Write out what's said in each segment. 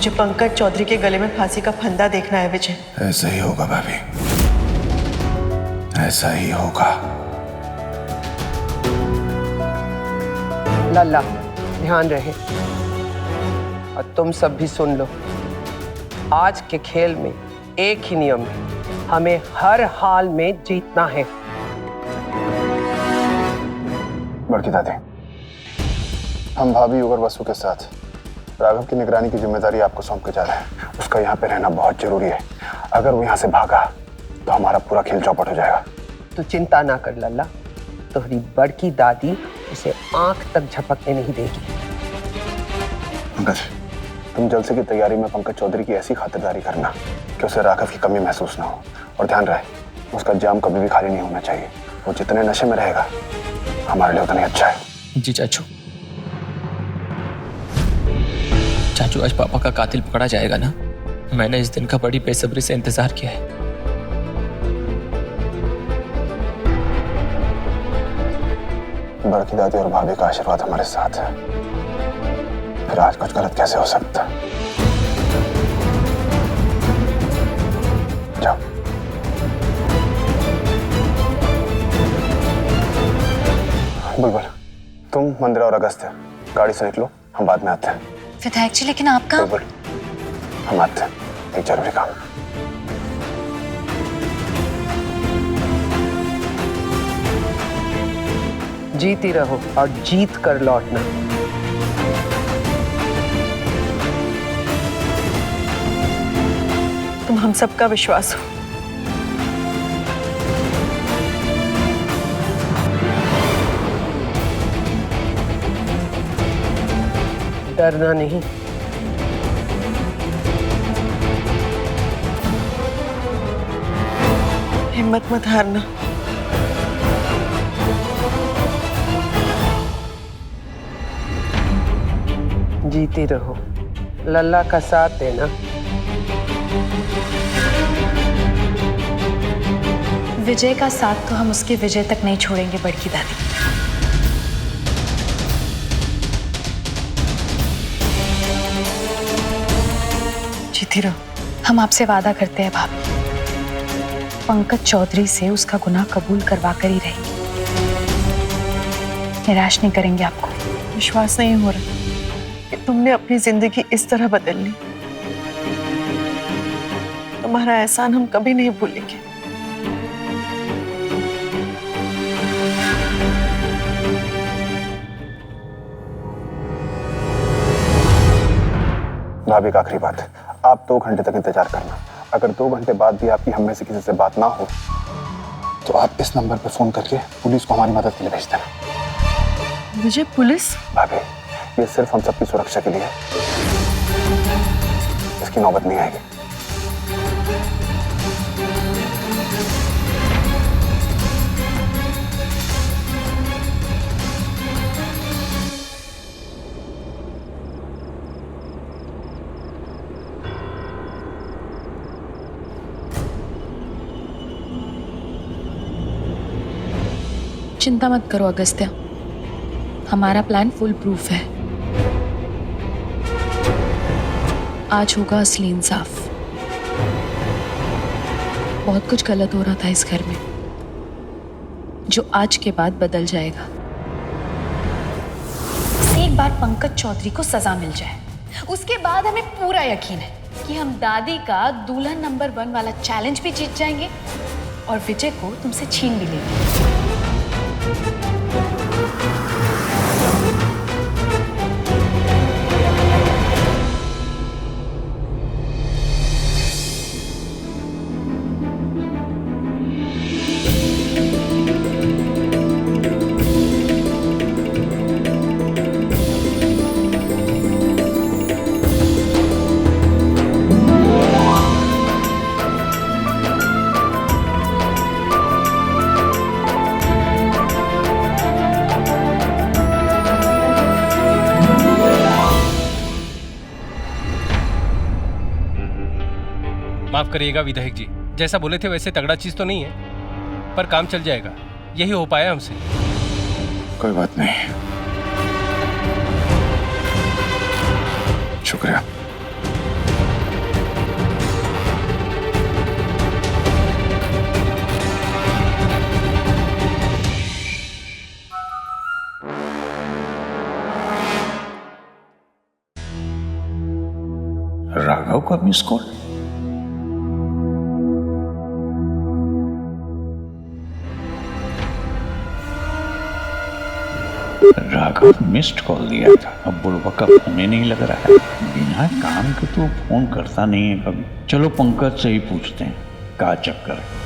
मुझे पंकज चौधरी के गले में फांसी का फंदा देखना है विजय। ऐसा ही होगा भाभी, ऐसा ही होगा। लल्ला ध्यान रहे, और तुम सब भी सुन लो, आज के खेल में एक ही नियम है, हमें हर हाल में जीतना है। बड़की दादी, हम भाभी और वसु के साथ राघव की निगरानी की जिम्मेदारी आपको सौंप के जा रहे हैं। उसका यहाँ पे रहना बहुत जरूरी है। अगर वो यहाँ से भागा तो हमारा पूरा खेल चौपट हो जाएगा। तू चिंता ना कर लल्ला, तुम्हारी बड़की दादी उसे आंख तक झपकने नहीं देगी। पंकज, तुम जलसे की तैयारी में पंकज चौधरी की ऐसी खातिरदारी करना कि उसे राघव की कमी महसूस ना हो। और ध्यान रहे, उसका जाम कभी भी खाली नहीं होना चाहिए। वो जितने नशे में रहेगा हमारे लिए उतना ही अच्छा है। जी चाचू। चाचू, आज पापा का कातिल पकड़ा जाएगा ना? मैंने इस दिन का बड़ी बेसब्री से इंतजार किया है। बड़की दादी और भाभी का आशीर्वाद हमारे साथ है, फिर आज कुछ गलत कैसे हो सकता? जाओ। बुलबुल, तुम, मंदिरा और अगस्त्य गाड़ी से निकलो, हम बाद में आते हैं। विधायक जी, लेकिन आपका? बुलबुल, हम आते हैं, एक जरूरी काम। जीती रहो और जीत कर लौटना। तुम हम सबका विश्वास हो। डरना नहीं। हिम्मत मत हारना। जीती रहो, लल्ला का साथ देना। विजय का साथ तो हम उसके विजय तक नहीं छोड़ेंगे बड़की दादी। जीती रहो। हम आपसे वादा करते हैं भाभी, पंकज चौधरी से उसका गुनाह कबूल करवा कर ही रहेंगे। निराश नहीं करेंगे आपको। विश्वास नहीं हो रहा कि तुमने अपनी जिंदगी इस तरह बदल ली। तुम्हारा एहसान हम कभी नहीं भूलेंगे। भाभी का आखिरी बात है, आप 2 घंटे तक इंतजार करना। अगर 2 घंटे बाद भी आपकी हम में से किसी से बात ना हो तो आप इस नंबर पर फोन करके पुलिस को हमारी मदद के लिए भेज देना। विजय, पुलिस? भाभी, ये सिर्फ हम सबकी सुरक्षा के लिए है, इसकी नौबत नहीं आएगी। चिंता मत करो अगस्त्य, हमारा प्लान फुल प्रूफ है। आज होगा असली इंसाफ। बहुत कुछ गलत हो रहा था इस घर में, जो आज के बाद बदल जाएगा। एक बार पंकज चौधरी को सजा मिल जाए, उसके बाद हमें पूरा यकीन है कि हम दादी का दुल्हन नंबर 1 वाला चैलेंज भी जीत जाएंगे और विजय को तुमसे छीन भी लेंगे। माफ करिएगा विधायक जी, जैसा बोले थे वैसे तगड़ा चीज तो नहीं है, पर काम चल जाएगा, यही हो पाया हमसे। कोई बात नहीं, शुक्रिया। राघव का miss call. Raghav missed call दिया था, अब बुढ़वा का फोन ही नहीं लग रहा है। बिना काम के तो फोन करता नहीं है कभी। चलो पंकज से ही पूछते हैं क्या चक्कर है।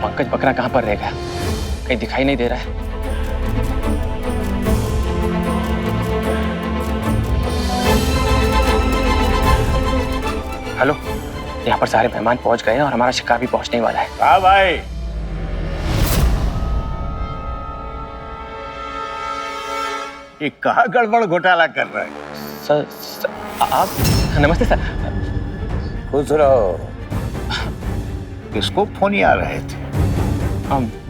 पंकज बकरा कहाँ पर रह गया? कहीं दिखाई नहीं दे रहा है। हेलो, यहाँ पर सारे मेहमान पहुंच गए हैं और हमारा शिकार भी पहुंचने वाला है। हाँ भाई, ये कहाँ गड़बड़ घोटाला कर रहा है? सर, आप नमस्ते सर। खुश रहो। किसको फोन आ रहे थे?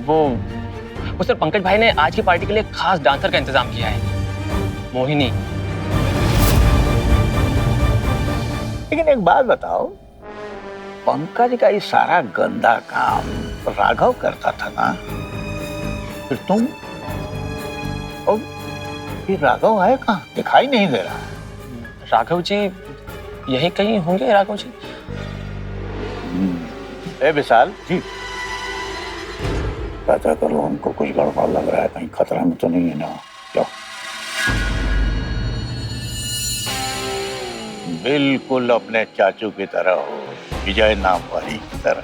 वो सर, पंकज भाई ने आज की पार्टी के लिए खास डांसर का इंतजाम किया है, मोहिनी। लेकिन एक बात बताओ, पंकज का ये सारा गंदा काम राघव करता था ना, फिर तुम और फिर राघव है कहाँ? दिखाई नहीं दे रहा। राघव जी यही कहीं होंगे। राघव जी ए विशाल जी, पता करो हमको कुछ गड़बड़ लग रहा है, कहीं खतरा में तो नहीं है ना? जाओ। बिल्कुल अपने चाचू की तरह हो, विजय नाम वाली की तरह।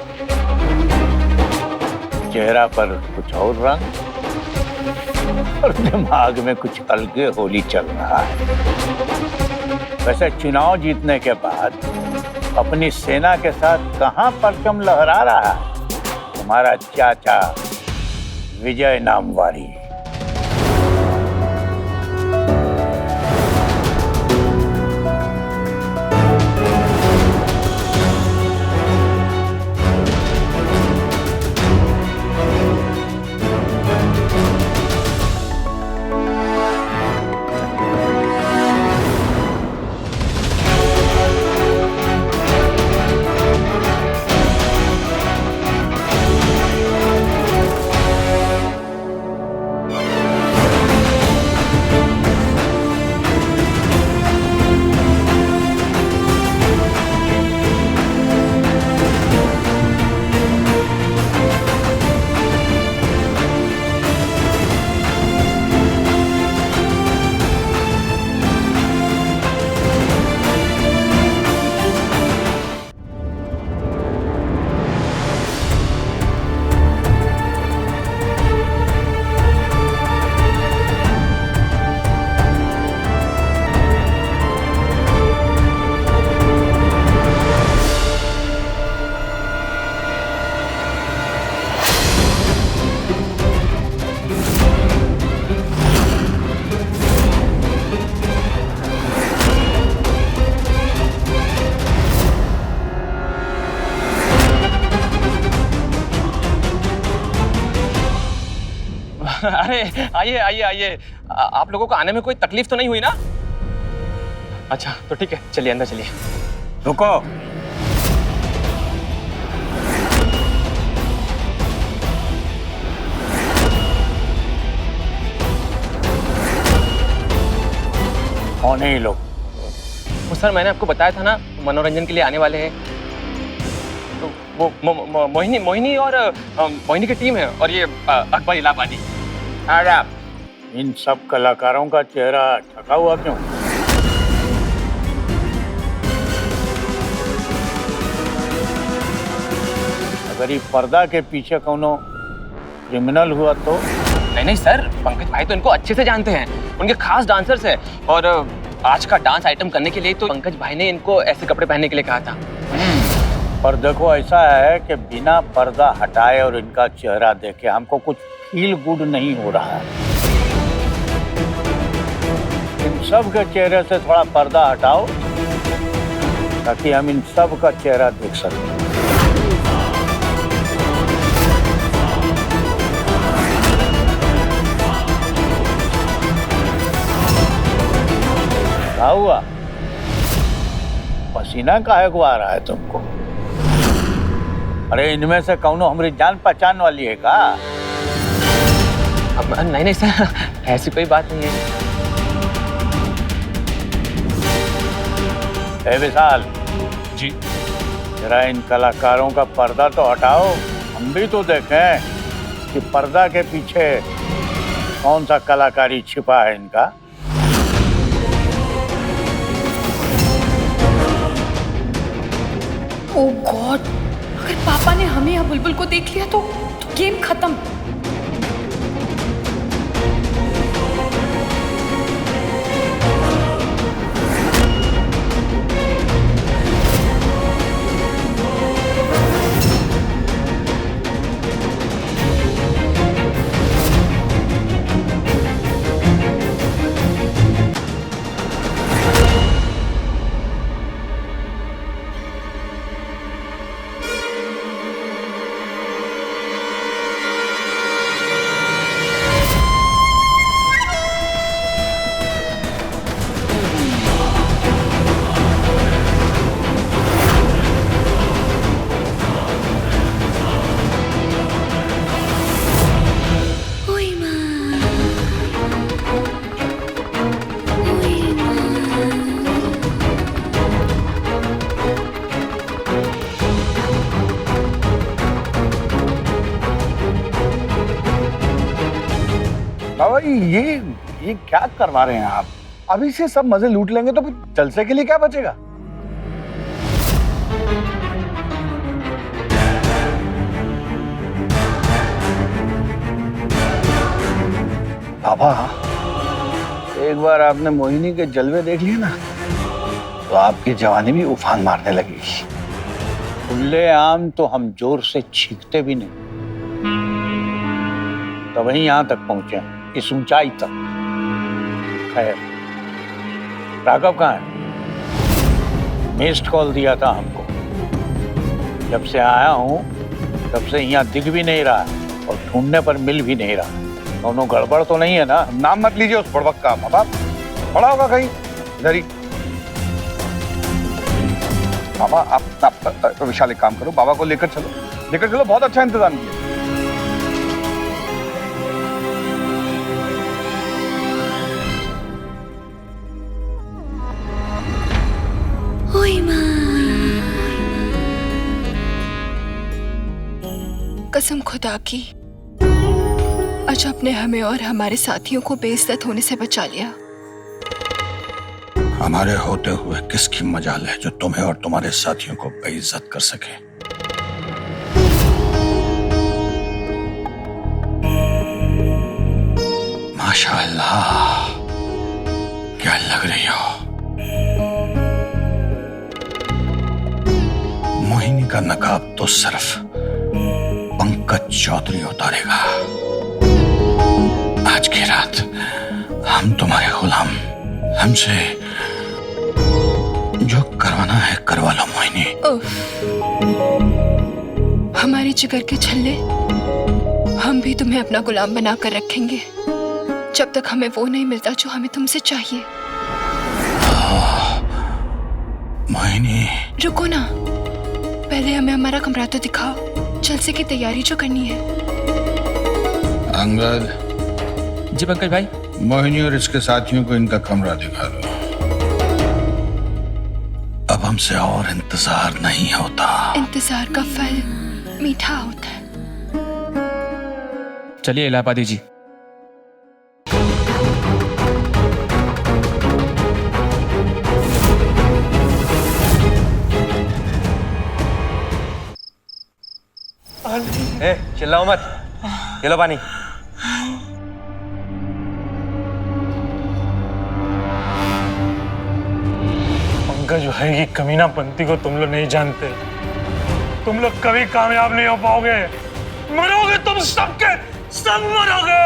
चेहरा पर कुछ और रंग और दिमाग में कुछ अलगे होली चल रहा है। वैसे चुनाव जीतने के बाद अपनी सेना के साथ कहां परचम लहरा रहा है तुम्हारा चाचा विजय नामवारी। अरे आइए आइए आइए, आप लोगों को आने में कोई तकलीफ तो नहीं हुई ना? अच्छा तो ठीक है, चलिए अंदर चलिए। रुको, कौन है ये लोग? वो सर, मैंने आपको बताया था ना, मनोरंजन के लिए आने वाले हैं। तो वो मोहिनी और मोहिनी की टीम है, और ये अकबर इलाहाबादी। इन सब कलाकारों का चेहरा ढका हुआ क्यों? अगर ये पर्दा के पीछे कोनो क्रिमिनल हुआ तो? नहीं सर, पंकज भाई तो इनको अच्छे से जानते हैं, उनके खास डांसर्स हैं। और आज का डांस आइटम करने के लिए तो पंकज भाई ने इनको ऐसे कपड़े पहनने के लिए कहा था। पर देखो, ऐसा है कि बिना पर्दा हटाए और इनका चेहरा देखे हमको कुछ फील गुड नहीं हो रहा है। इन सब के चेहरे से थोड़ा पर्दा हटाओ ताकि हम इन सब का चेहरा देख सकें। हुआ? पसीना काहे को आ रहा है तुमको? अरे इनमें से कौनो हमारी जान पहचान वाली है का? अब नहीं नहीं सर, ऐसी कोई बात नहीं है। ए विशाल जी। जरा इन कलाकारों का पर्दा तो हटाओ, हम भी तो देखें कि पर्दा के पीछे कौन सा कलाकारी छिपा है इनका। ओह गॉड, अगर पापा ने हमें या बुलबुल को देख लिया तो गेम खत्म। बाबा ये क्या करवा रहे हैं आप? अभी से सब मजे लूट लेंगे तो फिर जलसे के लिए क्या बचेगा? बाबा, एक बार आपने मोहिनी के जलवे देख लिए ना तो आपकी जवानी भी उफान मारने लगेगी। खुले आम तो हम जोर से छींकते भी नहीं, तो वहीं यहां तक पहुंचे, इस ऊंचाई तक। खैर, राघव कहाँ है? मिस्ड कॉल दिया था हमको। जब से आया हूं तब से यहाँ दिख भी नहीं रहा और ढूंढने पर मिल भी नहीं रहा। दोनों गड़बड़ तो नहीं है ना? नाम मत लीजिए उस बुड़बक का। बाबा पड़ा होगा कहीं इधर ही। बाबा आप विशाल एक काम करो, बाबा को लेकर चलो, बहुत अच्छा इंतजाम किया। कसम खुदा की, आज आपने हमें और हमारे साथियों को बेइज्जत होने से बचा लिया। हमारे होते हुए किसकी मजाल है जो तुम्हें और तुम्हारे साथियों को बेइज्जत कर सके? माशाअल्लाह, क्या लग रही हो। मोहिनी का नकाब तो सिर्फ पंकज चौधरी उतारेगा। आज की रात हम तुम्हारे गुलाम, हमसे जो करवाना है करवा लो मोहिनी। हमारे जिगर के छल्ले, हम भी तुम्हें अपना गुलाम बनाकर रखेंगे जब तक हमें वो नहीं मिलता जो हमें तुमसे चाहिए। मोहिनी रुको ना, पहले हमें हमारा कमरा तो दिखाओ, जलसे की तैयारी जो करनी है। अंगद। जी पंकज भाई। मोहिनी और इसके साथियों को इनका कमरा दिखा दो। अब हमसे और इंतजार नहीं होता। इंतजार का फल मीठा होता है। चलिए इलाहाबादी जी। चिल्लाओ मत, ये लो पानी। पंकज भाई की कमीनापंती को तुम लोग नहीं जानते। तुम लोग कभी कामयाब नहीं हो पाओगे, मरोगे तुम सबके सब मरोगे।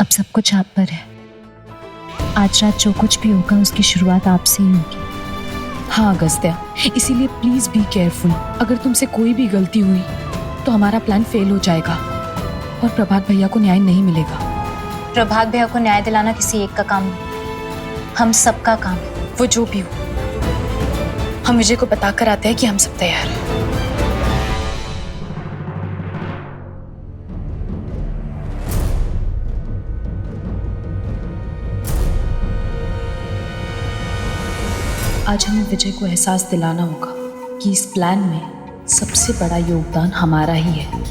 अब सब कुछ आप पर है। आज रात जो कुछ भी होगा उसकी शुरुआत आपसे ही होगी। हाँ अगस्त्या, इसीलिए प्लीज बी केयरफुल। अगर तुमसे कोई भी गलती हुई तो हमारा प्लान फेल हो जाएगा। और प्रभात भैया को न्याय नहीं मिलेगा। प्रभात भैया को न्याय दिलाना किसी एक का काम नहीं, हम सबका काम है। वो जो भी हो, हम विजय को बताकर आते हैं कि हम सब तैयार हैं। आज हमें विजय को एहसास दिलाना होगा कि इस प्लान में सबसे बड़ा योगदान हमारा ही है।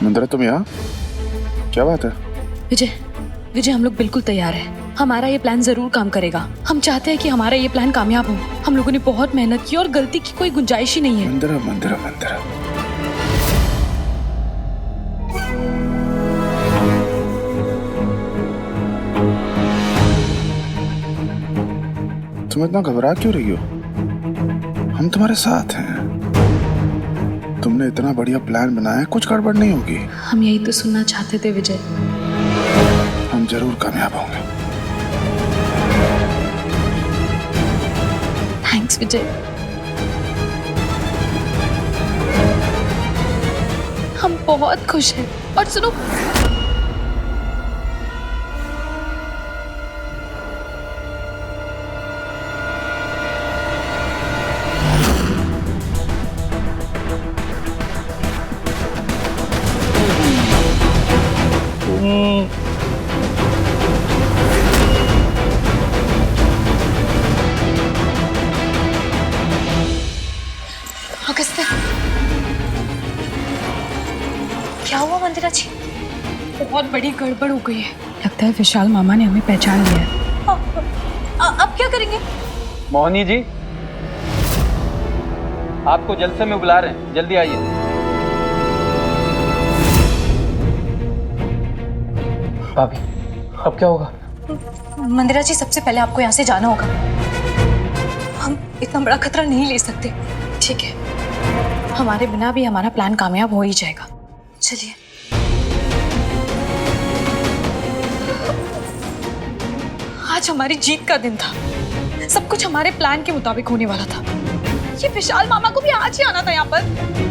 मंदिरा, तुम यहाँ? क्या बात है? विजय, विजय हम लोग बिल्कुल तैयार हैं। हमारा ये प्लान जरूर काम करेगा। हम चाहते हैं कि हमारा ये प्लान कामयाब हो। हम लोगों ने बहुत मेहनत की और गलती की कोई गुंजाइश ही नहीं है। मंदिरा, मंदिरा, मंदिरा, तुम इतना घबरा क्यों रही हो? हम तुम्हारे साथ हैं। तुमने इतना बढ़िया प्लान बनाया है, कुछ गड़बड़ नहीं होगी। हम यही तो सुनना चाहते थे विजय। हम जरूर कामयाब होंगे। थैंक्स विजय। हम बहुत खुश हैं। और सुनो, अगस्त्य, क्या हुआ मंदिरा जी? बहुत बड़ी गड़बड़ हो गई है। लगता है विशाल मामा ने हमें पहचान लिया है। अब क्या करेंगे? मोहिनी जी, आपको जलसे में बुला रहे हैं, जल्दी आइए। भाभी, अब क्या होगा? मंदिरा जी, सबसे पहले आपको यहाँ से जाना होगा। हम इतना बड़ा खतरा नहीं ले सकते। ठीक है, हमारे बिना भी हमारा प्लान कामयाब हो ही जाएगा। चलिए। आज हमारी जीत का दिन था। सब कुछ हमारे प्लान के मुताबिक होने वाला था। ये विशाल मामा को भी आज ही आना था यहाँ पर।